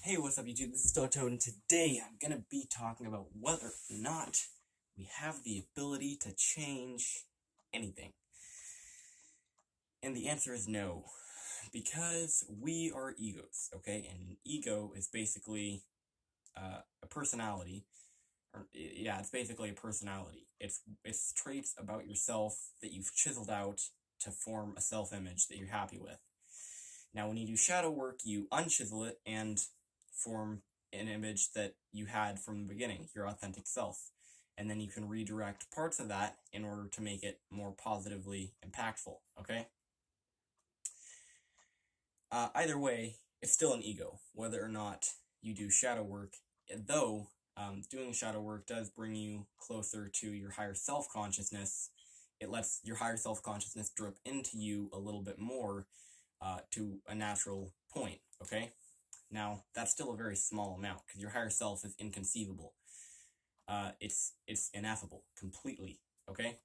Hey, what's up YouTube? This is Toto, and today I'm going to be talking about whether or not we have the ability to change anything. And the answer is no, because we are egos, okay? And an ego is basically a personality. It's basically a personality. It's traits about yourself that you've chiseled out to form a self-image that you're happy with. Now, when you do shadow work, you unchisel it and form an image that you had from the beginning, your authentic self. And then you can redirect parts of that in order to make it more positively impactful, okay? Either way, it's still an ego, whether or not you do shadow work, though doing shadow work does bring you closer to your higher self-consciousness. It lets your higher self-consciousness drip into you a little bit more to a natural point, okay? Now, that's still a very small amount, because your higher self is inconceivable. It's ineffable, completely, okay?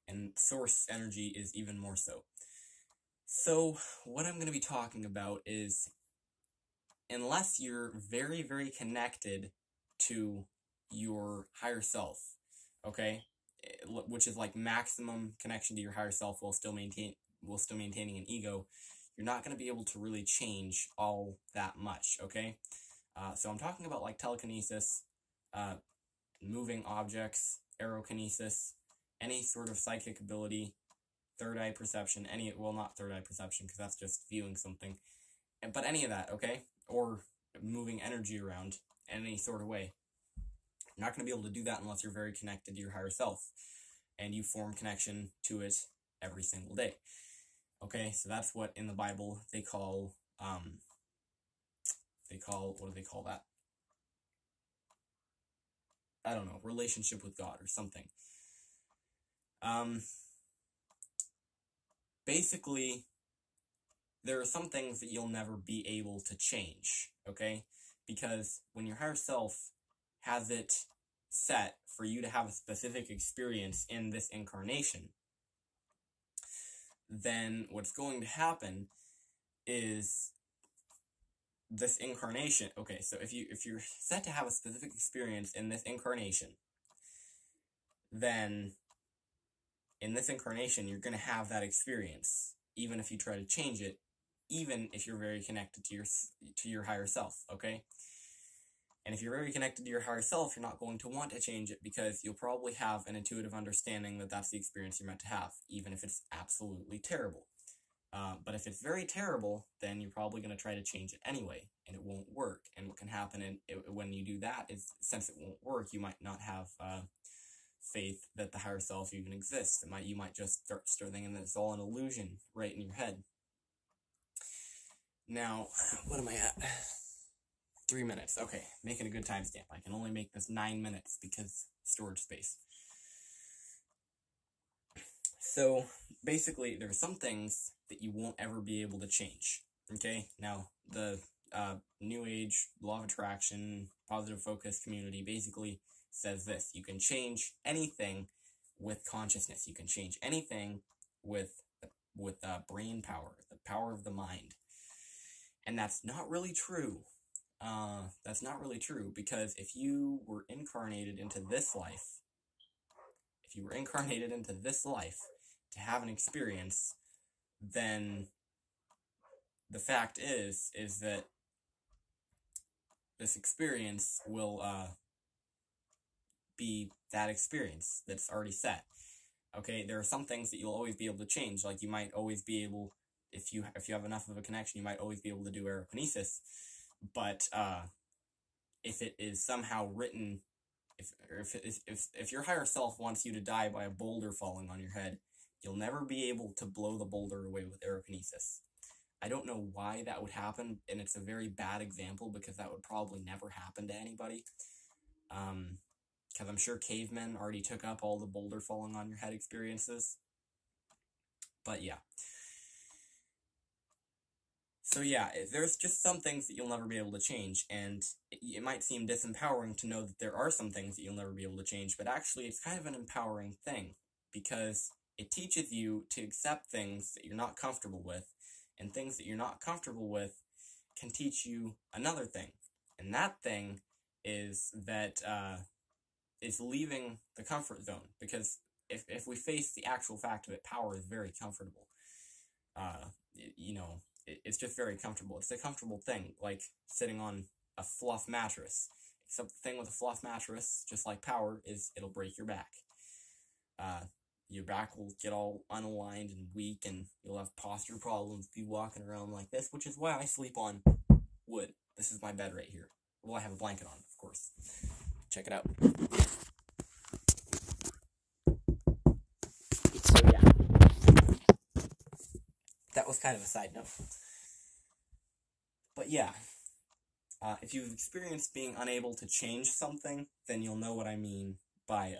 And source energy is even more so. So, what I'm going to be talking about is, unless you're very, very connected to your higher self, okay, which is like maximum connection to your higher self while still maintaining an ego, you're not going to be able to really change all that much, okay? So I'm talking about like telekinesis, moving objects, aerokinesis, any sort of psychic ability, third eye perception, not third eye perception, because that's just viewing something, but any of that, okay? Or moving energy around in any sort of way. You're not going to be able to do that unless you're very connected to your higher self, and you form connection to it every single day. Okay, so that's what in the Bible they call, what do they call that? I don't know, relationship with God or something. Basically, there are some things that you'll never be able to change, okay? Because when your higher self has it set for you to have a specific experience in this incarnation, then what's going to happen is this incarnation. Okay, so if you're set to have a specific experience in this incarnation, then in this incarnation you're going to have that experience, even if you try to change it, even if you're very connected to your higher self, okay? And if you're very connected to your higher self, you're not going to want to change it, because you'll probably have an intuitive understanding that that's the experience you're meant to have, even if it's absolutely terrible. But if it's very terrible, then you're probably going to try to change it anyway, and it won't work. And what can happen when you do that is, since it won't work, you might not have faith that the higher self even exists. You might just start thinking that it's all an illusion right in your head. Now, what am I at? 3 minutes. Okay, making a good timestamp. I can only make this 9 minutes because storage space. So, basically, there are some things that you won't ever be able to change, okay? Now, the New Age, Law of Attraction, Positive Focus community basically says this: you can change anything with consciousness. You can change anything with brain power, the power of the mind. And that's not really true. That's not really true, because if you were incarnated into this life, to have an experience, then the fact is that this experience will be that experience that's already set. Okay, there are some things that you'll always be able to change, like you might always be able, if you have enough of a connection, you might always be able to do aerokinesis. But if it is somehow written, if your higher self wants you to die by a boulder falling on your head, you'll never be able to blow the boulder away with aerokinesis. I don't know why that would happen, and it's a very bad example, because that would probably never happen to anybody. Because I'm sure cavemen already took up all the boulder falling on your head experiences. But yeah. So yeah, there's just some things that you'll never be able to change, and it might seem disempowering to know that there are some things that you'll never be able to change, but actually it's kind of an empowering thing, because it teaches you to accept things that you're not comfortable with, and things that you're not comfortable with can teach you another thing. And that thing is that is leaving the comfort zone. Because if we face the actual fact of it, power is very comfortable. It's just very comfortable. It's a comfortable thing, like sitting on a fluff mattress. Except the thing with a fluff mattress, just like power, is it'll break your back. Your back will get all unaligned and weak, and you'll have posture problems, be walking around like this, which is why I sleep on wood. This is my bed right here. Well, I have a blanket on, of course. Check it out. So yeah, that was kind of a side note. But yeah, if you've experienced being unable to change something, then you'll know what I mean by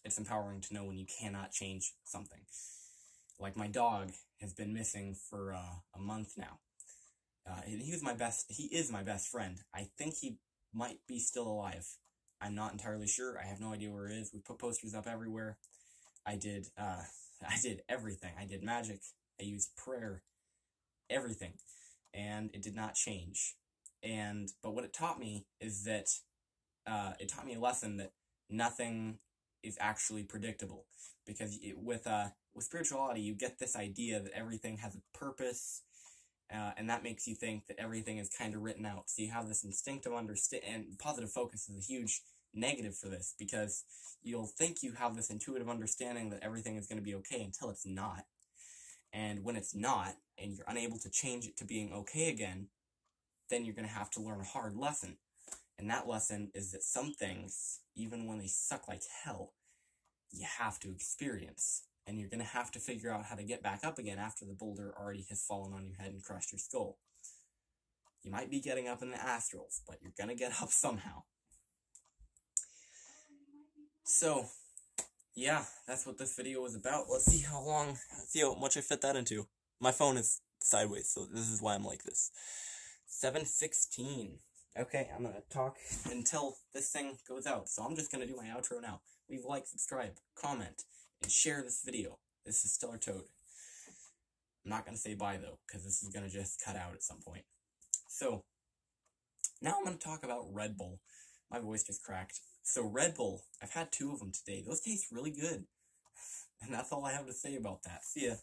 it's empowering to know when you cannot change something. Like my dog has been missing for a month now. He is my best friend. I think he might be still alive. I'm not entirely sure. I have no idea where he is. We put posters up everywhere. I did everything. I did magic. I used prayer. Everything. And it did not change. But what it taught me is that it taught me a lesson that nothing is actually predictable, because with spirituality you get this idea that everything has a purpose, and that makes you think that everything is kind of written out. So you have this instinctive understanding, and positive focus is a huge negative for this, because you'll think you have this intuitive understanding that everything is going to be okay until it's not. And when it's not, and you're unable to change it to being okay again, then you're going to have to learn a hard lesson. And that lesson is that some things, even when they suck like hell, you have to experience. And you're going to have to figure out how to get back up again after the boulder already has fallen on your head and crushed your skull. You might be getting up in the astrals, but you're going to get up somehow. So, yeah, that's what this video was about. Let's see how much I fit that into. My phone is sideways, so this is why I'm like this. 7:16. Okay, I'm going to talk until this thing goes out, so I'm just going to do my outro now. Leave a like, subscribe, comment, and share this video. This is Stellar Toad. I'm not going to say bye, though, because this is going to just cut out at some point. So, now I'm going to talk about Red Bull. My voice just cracked. So, Red Bull, I've had 2 of them today. Those taste really good. And that's all I have to say about that. See ya.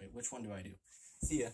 Wait, which one do I do? See ya.